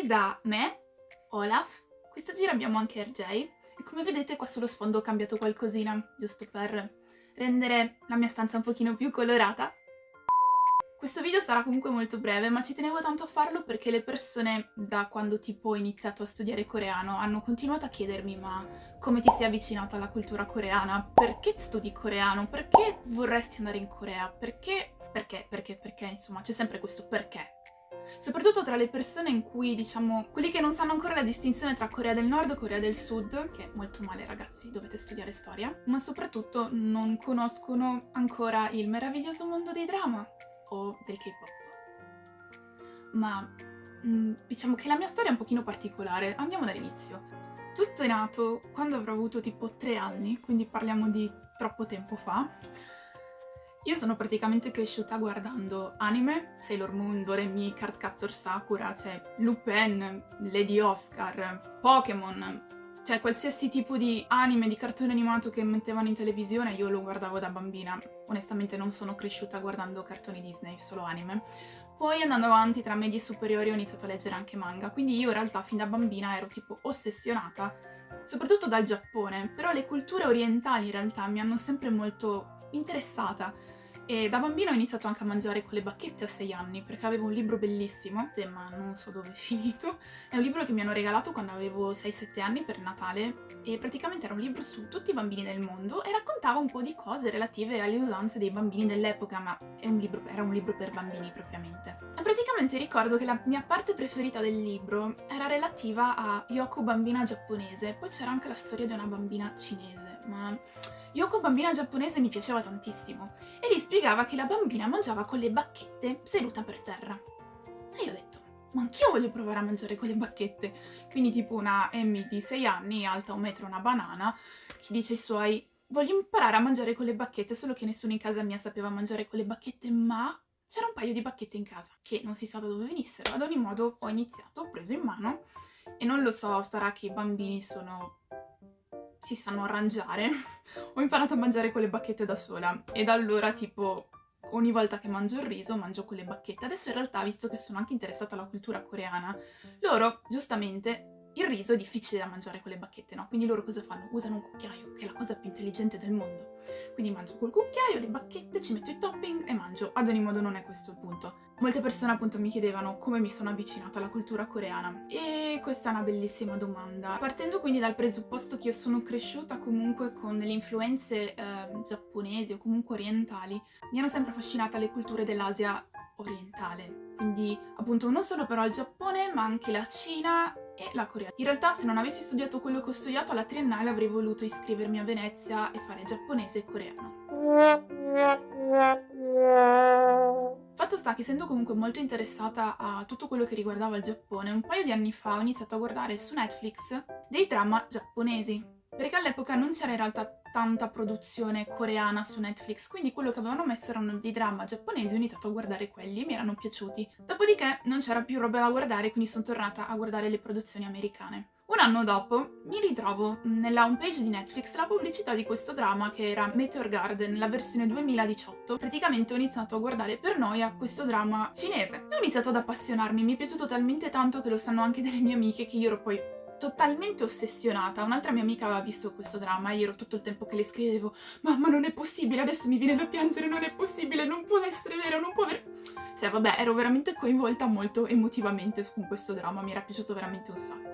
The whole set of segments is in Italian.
da me, Olaf. Questo giro abbiamo anche RJ e come vedete qua sullo sfondo ho cambiato qualcosina, giusto per rendere la mia stanza un pochino più colorata. Questo video sarà comunque molto breve, ma ci tenevo tanto a farlo perché le persone, da quando tipo ho iniziato a studiare coreano, hanno continuato a chiedermi ma come ti sei avvicinata alla cultura coreana? Perché studi coreano? Perché vorresti andare in Corea? Perché, insomma, c'è sempre questo perché. Soprattutto tra le persone in cui, diciamo, quelli che non sanno ancora la distinzione tra Corea del Nord e Corea del Sud, che è molto male ragazzi, dovete studiare storia, ma soprattutto non conoscono ancora il meraviglioso mondo dei drama o del K-pop. Ma diciamo che la mia storia è un pochino particolare, andiamo dall'inizio. Tutto è nato quando avrò avuto tipo 3 anni, quindi parliamo di troppo tempo fa. Io sono praticamente cresciuta guardando anime, Sailor Moon, Doremi, Cardcaptor Sakura, cioè Lupin, Lady Oscar, Pokémon, cioè qualsiasi tipo di anime, di cartone animato che mettevano in televisione io lo guardavo da bambina. Onestamente non sono cresciuta guardando cartoni Disney, solo anime. Poi andando avanti tra medie e superiori ho iniziato a leggere anche manga, quindi io in realtà fin da bambina ero tipo ossessionata, soprattutto dal Giappone, però le culture orientali in realtà mi hanno sempre molto interessata. E da bambina ho iniziato anche a mangiare con le bacchette a 6 anni, perché avevo un libro bellissimo, ma non so dove è finito. È un libro che mi hanno regalato quando avevo 6-7 anni per Natale, e praticamente era un libro su tutti i bambini del mondo e raccontava un po' di cose relative alle usanze dei bambini dell'epoca, ma era un libro per bambini propriamente. E praticamente ricordo che la mia parte preferita del libro era relativa a Yoko bambina giapponese, poi c'era anche la storia di una bambina cinese, ma Yoko bambina giapponese mi piaceva tantissimo e lì spiegava che la bambina mangiava con le bacchette seduta per terra. E io ho detto, ma anch'io voglio provare a mangiare con le bacchette. Quindi tipo una Amy di 6 anni, alta 1 metro, una banana, che dice ai suoi, voglio imparare a mangiare con le bacchette, solo che nessuno in casa mia sapeva mangiare con le bacchette, ma c'era un paio di bacchette in casa, che non si sa da dove venissero. Ad ogni modo ho iniziato, ho preso in mano, e non lo so, sarà che i bambini si sanno arrangiare. Ho imparato a mangiare con le bacchette da sola e da allora tipo ogni volta che mangio il riso mangio con le bacchette. Adesso in realtà, visto che sono anche interessata alla cultura coreana, loro giustamente il riso è difficile da mangiare con le bacchette, no? Quindi loro cosa fanno? Usano un cucchiaio, che è la cosa più intelligente del mondo. Quindi mangio col cucchiaio, le bacchette, ci metto i topping e mangio. Ad ogni modo non è questo il punto. Molte persone appunto mi chiedevano come mi sono avvicinata alla cultura coreana e questa è una bellissima domanda. Partendo quindi dal presupposto che io sono cresciuta comunque con le influenze giapponesi o comunque orientali, mi hanno sempre affascinata le culture dell'Asia orientale, quindi appunto non solo però il Giappone ma anche la Cina e la Corea. In realtà se non avessi studiato quello che ho studiato alla triennale avrei voluto iscrivermi a Venezia e fare giapponese e coreano. Fatto sta che essendo comunque molto interessata a tutto quello che riguardava il Giappone, un paio di anni fa ho iniziato a guardare su Netflix dei drama giapponesi, perché all'epoca non c'era in realtà tanta produzione coreana su Netflix, quindi quello che avevano messo erano dei drama giapponesi, ho iniziato a guardare quelli e mi erano piaciuti. Dopodiché non c'era più roba da guardare, quindi sono tornata a guardare le produzioni americane. Un anno dopo mi ritrovo nella homepage di Netflix la pubblicità di questo drama che era Meteor Garden, la versione 2018. Praticamente ho iniziato a guardare per noia questo drama cinese e ho iniziato ad appassionarmi, mi è piaciuto talmente tanto che lo sanno anche delle mie amiche che io ero poi totalmente ossessionata. Un'altra mia amica aveva visto questo dramma e io ero tutto il tempo che le scrivevo mamma non è possibile, adesso mi viene da piangere, non è possibile, non può essere vero, non può aver... Cioè vabbè, ero veramente coinvolta molto emotivamente con questo dramma, mi era piaciuto veramente un sacco.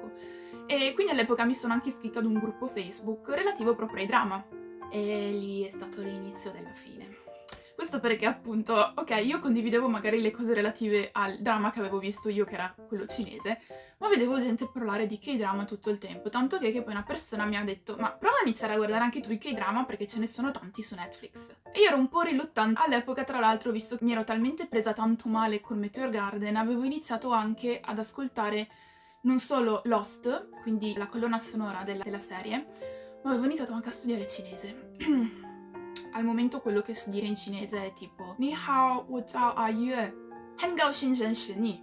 E quindi all'epoca mi sono anche iscritta ad un gruppo Facebook relativo proprio ai drama. E lì è stato l'inizio della fine. Questo perché appunto, ok, io condividevo magari le cose relative al drama che avevo visto io, che era quello cinese, ma vedevo gente parlare di K-drama tutto il tempo, tanto che poi una persona mi ha detto ma prova a iniziare a guardare anche tu i K-drama perché ce ne sono tanti su Netflix. E io ero un po' riluttante. All'epoca, tra l'altro, visto che mi ero talmente presa tanto male con Meteor Garden, avevo iniziato anche ad ascoltare non solo Lost, quindi la colonna sonora della serie, ma avevo iniziato anche a studiare cinese. Al momento quello che so dire in cinese è tipo Ni hao wo zhao a yue, hen gao xin zhen shi ni.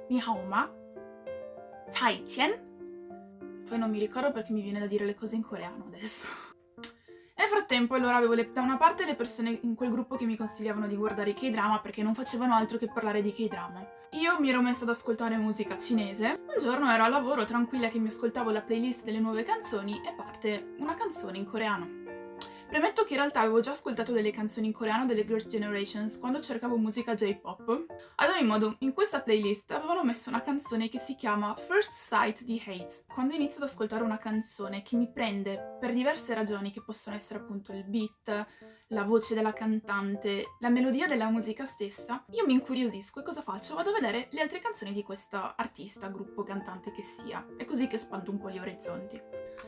Ni hao ma, cai tian. Poi non mi ricordo perché mi viene da dire le cose in coreano adesso. E frattempo allora avevo da una parte le persone in quel gruppo che mi consigliavano di guardare i K-drama perché non facevano altro che parlare di K-drama. Io mi ero messa ad ascoltare musica cinese. Un giorno ero al lavoro tranquilla che mi ascoltavo la playlist delle nuove canzoni e parte una canzone in coreano. Premetto che in realtà avevo già ascoltato delle canzoni in coreano delle Girls' Generations quando cercavo musica J-pop. Ad ogni modo, in questa playlist avevano messo una canzone che si chiama First Sight di Hate. Quando inizio ad ascoltare una canzone che mi prende per diverse ragioni, che possono essere appunto il beat, la voce della cantante, la melodia della musica stessa, io mi incuriosisco e cosa faccio? Vado a vedere le altre canzoni di questa artista, gruppo, cantante che sia. È così che spando un po' gli orizzonti.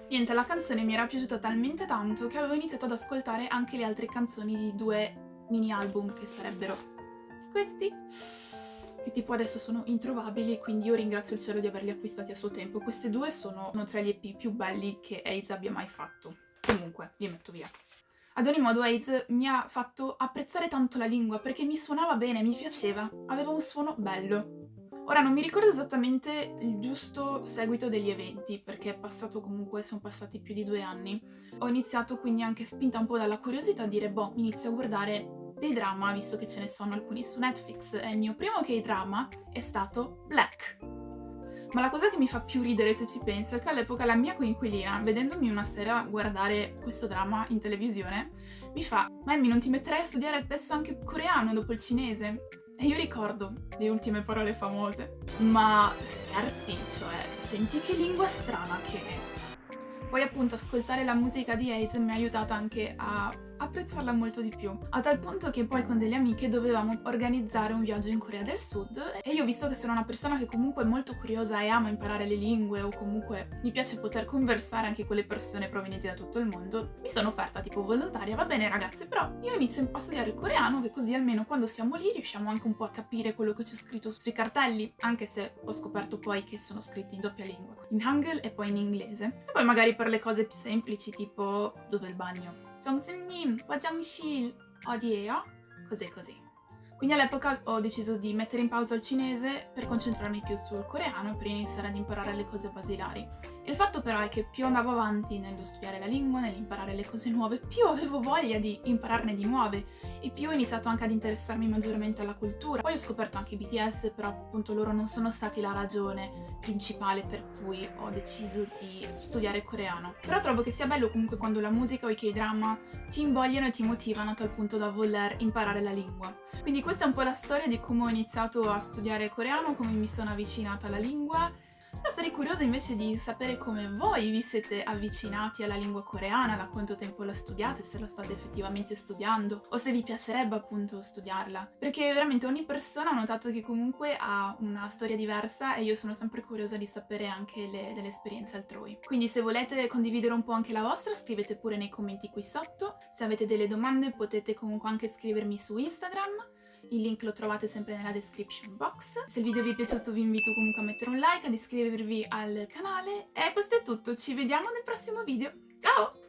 Niente, la canzone mi era piaciuta talmente tanto che avevo iniziato ad ascoltare anche le altre canzoni di 2 mini album che sarebbero questi, che tipo adesso sono introvabili, quindi io ringrazio il cielo di averli acquistati a suo tempo. Queste 2 sono tra gli EP più belli che AIDS abbia mai fatto. Comunque, li metto via. Ad ogni modo AIDS mi ha fatto apprezzare tanto la lingua perché mi suonava bene, mi piaceva, aveva un suono bello. Ora non mi ricordo esattamente il giusto seguito degli eventi, perché è passato comunque, sono passati più di 2 anni. Ho iniziato quindi anche spinta un po' dalla curiosità a dire, boh, inizio a guardare dei drama, visto che ce ne sono alcuni su Netflix, e il mio primo K-drama è stato Black. Ma la cosa che mi fa più ridere se ci penso è che all'epoca la mia coinquilina, vedendomi una sera guardare questo drama in televisione, mi fa «Ma Emmy, non ti metterai a studiare adesso anche coreano dopo il cinese?» E io ricordo le ultime parole famose. Ma scherzi, cioè, senti che lingua strana che è. Poi appunto ascoltare la musica di AIDS mi ha aiutata anche a apprezzarla molto di più, a tal punto che poi con delle amiche dovevamo organizzare un viaggio in Corea del Sud e io, visto che sono una persona che comunque è molto curiosa e ama imparare le lingue o comunque mi piace poter conversare anche con le persone provenienti da tutto il mondo, mi sono offerta tipo volontaria, va bene ragazze, però io inizio a studiare il coreano, che così almeno quando siamo lì riusciamo anche un po' a capire quello che c'è scritto sui cartelli, anche se ho scoperto poi che sono scritti in doppia lingua, in Hangul e poi in inglese. E poi magari per le cose più semplici tipo dove è il bagno? 정수님, 화장실 어디예요? Così così. Quindi all'epoca ho deciso di mettere in pausa il cinese per concentrarmi più sul coreano, per iniziare ad imparare le cose basilari. Il fatto però è che più andavo avanti nello studiare la lingua, nell'imparare le cose nuove, più avevo voglia di impararne di nuove e più ho iniziato anche ad interessarmi maggiormente alla cultura. Poi ho scoperto anche i BTS, però appunto loro non sono stati la ragione principale per cui ho deciso di studiare coreano. Però trovo che sia bello comunque quando la musica o i K-drama ti invogliano e ti motivano a tal punto da voler imparare la lingua. Quindi questa è un po' la storia di come ho iniziato a studiare coreano, come mi sono avvicinata alla lingua. Però sarei curiosa invece di sapere come voi vi siete avvicinati alla lingua coreana, da quanto tempo la studiate, se la state effettivamente studiando, o se vi piacerebbe appunto studiarla. Perché veramente ogni persona ha notato che comunque ha una storia diversa e io sono sempre curiosa di sapere anche delle esperienze altrui. Quindi se volete condividere un po' anche la vostra, scrivete pure nei commenti qui sotto. Se avete delle domande potete comunque anche scrivermi su Instagram. Il link lo trovate sempre nella description box. Se il video vi è piaciuto vi invito comunque a mettere un like, ad iscrivervi al canale. E questo è tutto, ci vediamo nel prossimo video. Ciao!